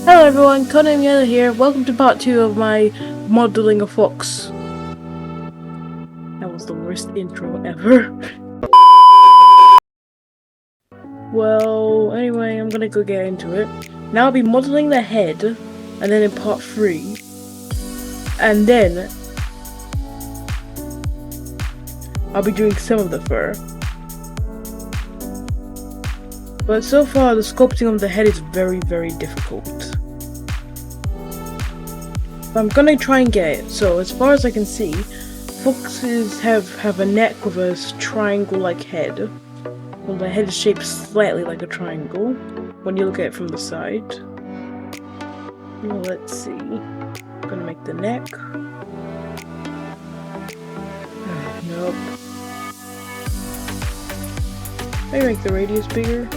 Hello everyone, Conan Yellow here. Welcome to part 2 of my modeling a fox. That was the worst intro ever. Well, anyway, I'm gonna go get into it. Now I'll be modeling the head, and then in part 3. And then I'll be doing some of the fur. But so far, the sculpting of the head is very, very difficult. I'm gonna try and get it. So as far as I can see, foxes have a neck with a triangle-like head. Well, the head is shaped slightly like a triangle when you look at it from the side. Well, let's see. I'm gonna make the neck. Nope. Maybe make the radius bigger.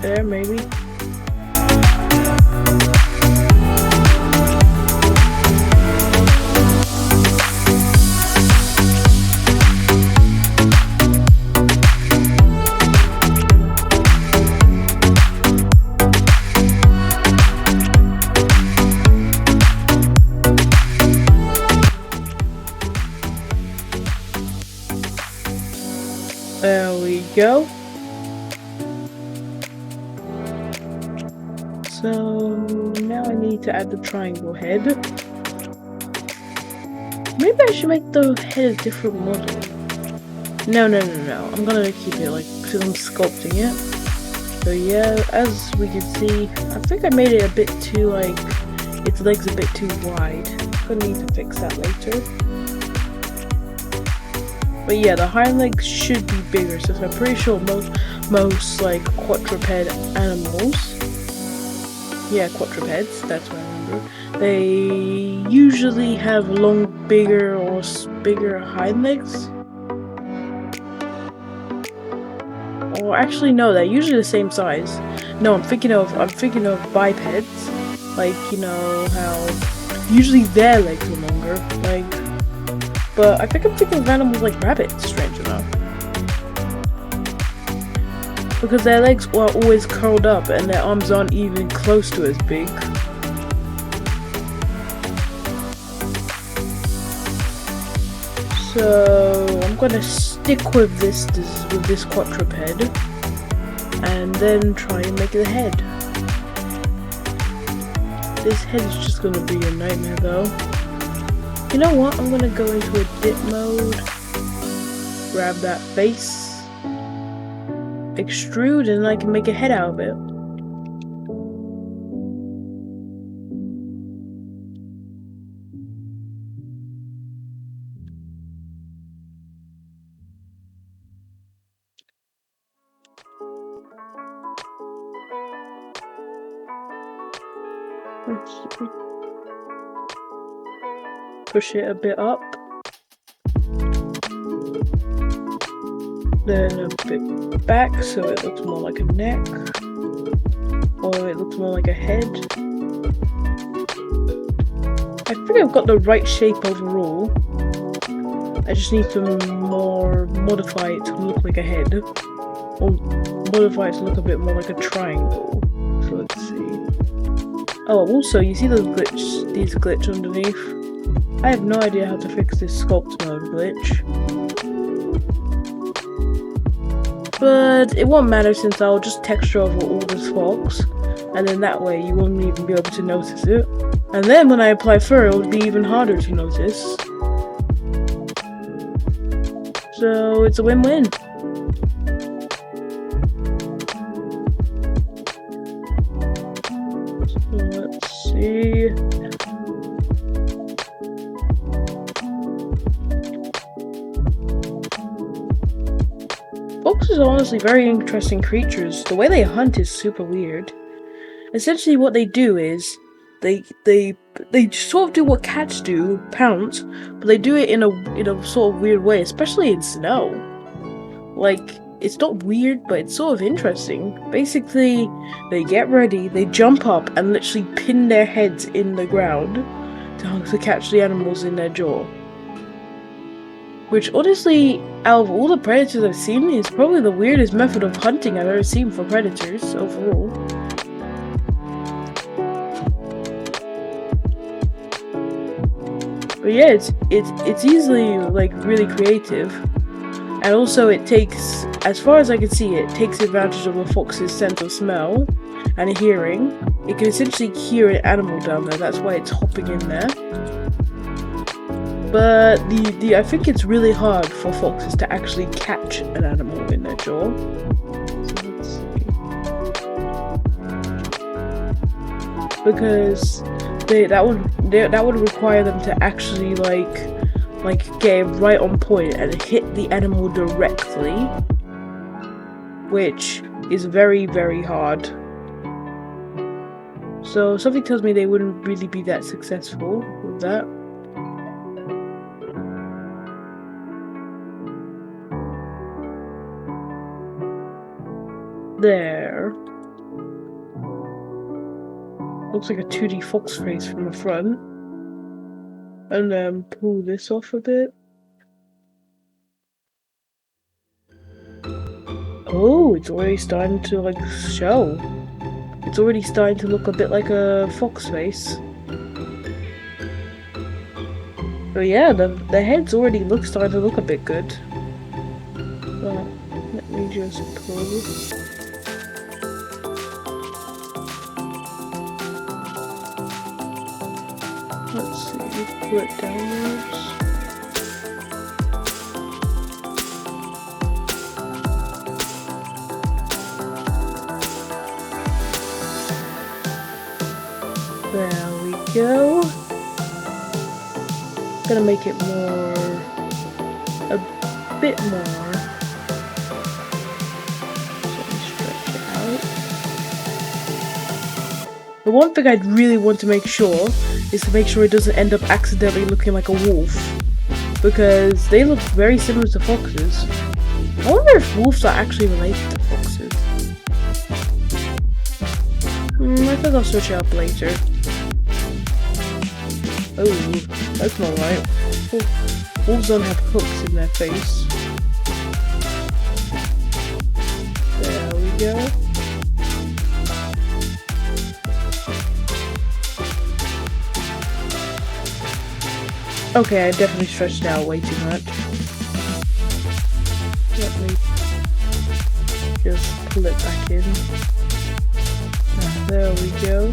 There, maybe. There we go. So now I need to add the triangle head. Maybe I should make the head a different model. No. I'm gonna keep it like, because I'm sculpting it. So yeah, as we can see, I think I made it a bit too, like, its legs a bit too wide. Gonna need to fix that later. But yeah, the hind legs should be bigger, since I'm pretty sure most like quadruped animals, yeah, quadrupeds, that's what I remember, they usually have bigger hind legs. Or actually no, they're usually the same size. No, I'm thinking of bipeds, like, you know how usually their legs are longer, like. But I think I'm thinking of animals like rabbits, strange enough. Because their legs are always curled up and their arms aren't even close to as big. So I'm gonna stick with this quadruped and then try and make the head. This head is just gonna be a nightmare though. You know what? I'm gonna go into a dip mode, grab that face, extrude, and I can make a head out of it. Let's see. Push it a bit up, then a bit back so it looks more like a neck, or it looks more like a head. I think I've got the right shape overall. I just need to modify it to look like a head, or modify it to look a bit more like a triangle. So let's see. Oh, also, you see these glitch underneath? I have no idea how to fix this sculpt mode glitch. But it won't matter since I'll just texture over all this fox, and then that way you won't even be able to notice it. And then when I apply fur, it'll be even harder to notice. So it's a win-win. So let's see. Foxes are honestly very interesting creatures. The way they hunt is super weird. Essentially what they do is they sort of do what cats do, pounce, but they do it in a sort of weird way, especially in snow. Like, it's not weird, but it's sort of interesting. Basically, they get ready, they jump up and literally pin their heads in the ground to catch the animals in their jaw. Which, honestly, out of all the predators I've seen, is probably the weirdest method of hunting I've ever seen for predators, overall. But yeah, it's easily, like, really creative. And also it takes, as far as I can see, it takes advantage of a fox's sense of smell and hearing. It can essentially hear an animal down there, that's why it's hopping in there. But I think it's really hard for foxes to actually catch an animal in their jaw. So let's see. Because that would require them to actually like get it right on point and hit the animal directly, which is very, very hard. So something tells me they wouldn't really be that successful with that. There. Looks like a 2D fox face from the front. And then pull this off a bit. Oh, it's already starting to like show. It's already starting to look a bit like a fox face. So yeah, the head's already starting to look a bit good. But let me just pull. Let's see, pull it downwards. There we go. Gonna make it a bit more. So let me stretch it out. The one thing I'd really want to make sure is to make sure it doesn't end up accidentally looking like a wolf, because they look very similar to foxes. I wonder if wolves are actually related to foxes. I think I'll search it up later. Oh, that's not right. Wolves don't have hooks in their face. There we go. Okay, I definitely stretched it out way too much. Let me just pull it back in. There we go.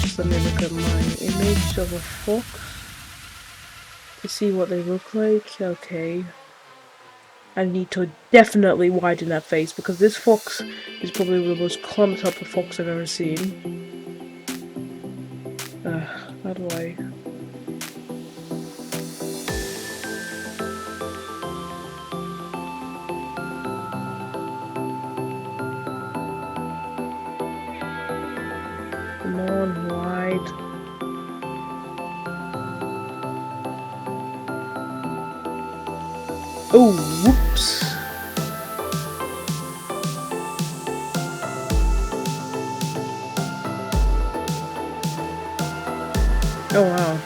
Just let me look at my image of a fox to see what they look like. Okay. I need to definitely widen that face, because this fox is probably the most clumped up fox I've ever seen. How do I... Come on, wide. Oh, whoops. Oh, wow.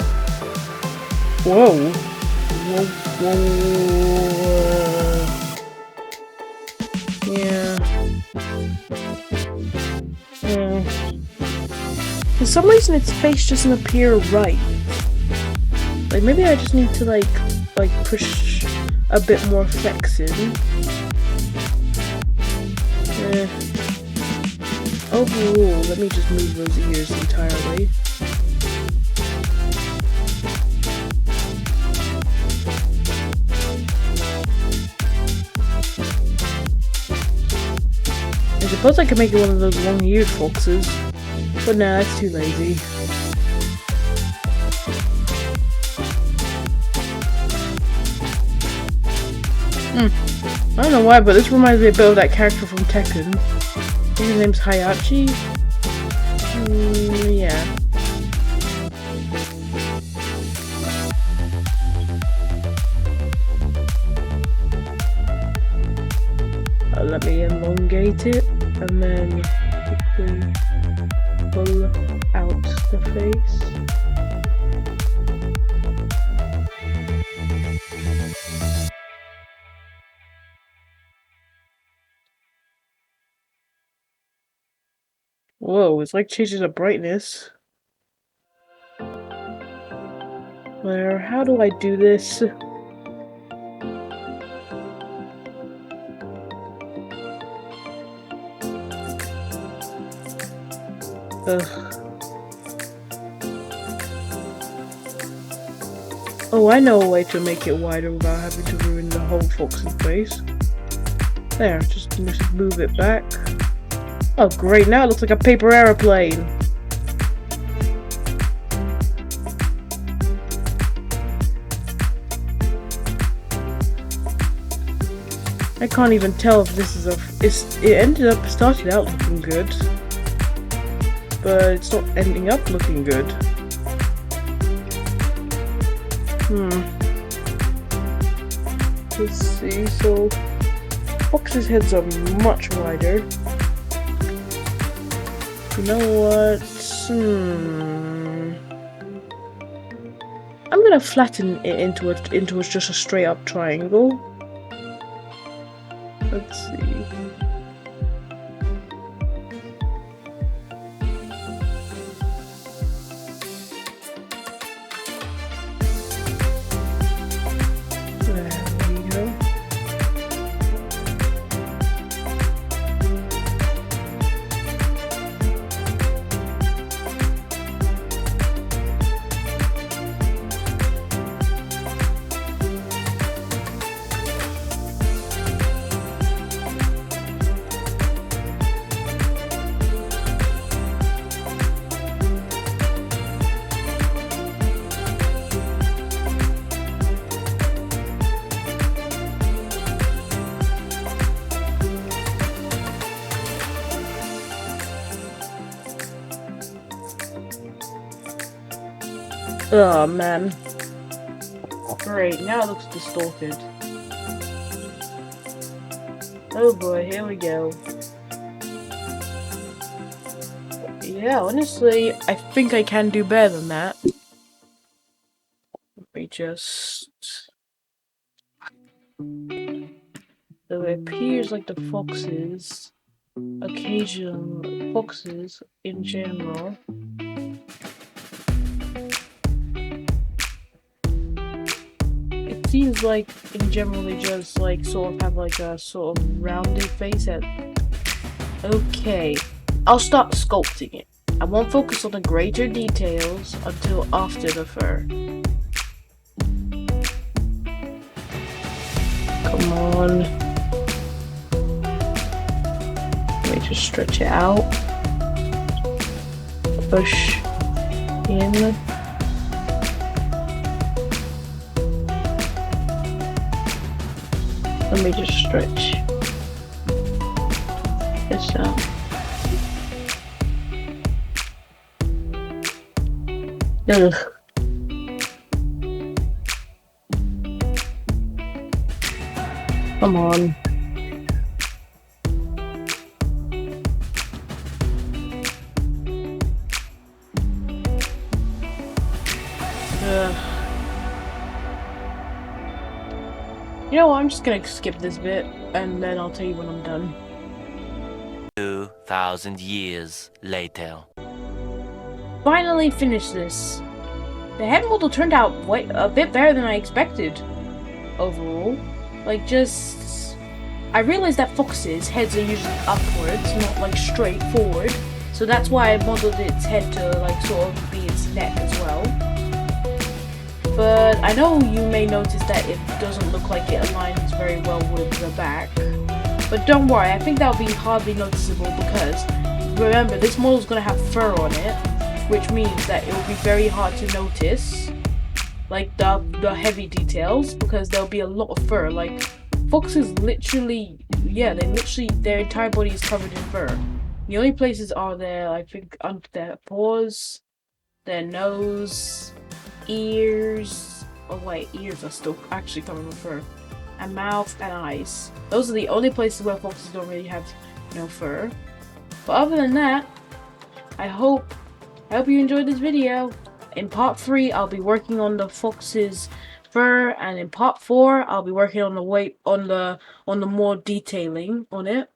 Whoa. Whoa, whoa. Yeah. For some reason, its face doesn't appear right. Like, maybe I just need to, like push a bit more flex in. Overall, let me just move those ears entirely. I suppose I could make it one of those long-eared foxes, but nah, that's too lazy. I don't know why, but this reminds me a bit of that character from Tekken. I think his name's Hayachi? Yeah. let me elongate it and then quickly pull out the face. Whoa, it's like changing the brightness. Where, how do I do this? Ugh. Oh, I know a way to make it wider without having to ruin the whole fox's face. There, just move it back. Oh great, now it looks like a paper airplane. I can't even tell if this is it ended up starting out looking good, but it's not ending up looking good. Let's see, so fox's heads are much wider. You know what? I'm gonna flatten it into just a straight up triangle. Let's see. There we go. Oh man. Great, now it looks distorted. Oh boy, here we go. Yeah, honestly, I think I can do better than that. Let me just... So it appears like the foxes, occasional foxes in general, seems like in general they just like sort of have like a sort of rounded face at... Okay, I'll start sculpting it. I won't focus on the greater details until after the fur. Come on. Let me just stretch it out. Push in. Let me just stretch this out. Ugh. Come on. You know what, I'm just gonna skip this bit, and then I'll tell you when I'm done. 2,000 years later. Finally finished this. The head model turned out a bit better than I expected, overall. Like, just... I realized that foxes' heads are usually upwards, not like straight forward, so that's why I modeled its head to like sort of be its neck as well. But I know you may notice that it doesn't look like it aligns very well with the back. But don't worry, I think that'll be hardly noticeable because, remember, this model's gonna have fur on it, which means that it will be very hard to notice, like the heavy details, because there'll be a lot of fur. Like, foxes literally, yeah, their entire body is covered in fur. The only places are their, I think, under their paws, their nose, ears. Oh wait, ears are still actually covered with fur. a mouth, and eyes. Those are the only places where foxes don't really have, fur. But other than that, I hope you enjoyed this video. In part 3, I'll be working on the fox's fur, and in part 4, I'll be working on the more detailing on it.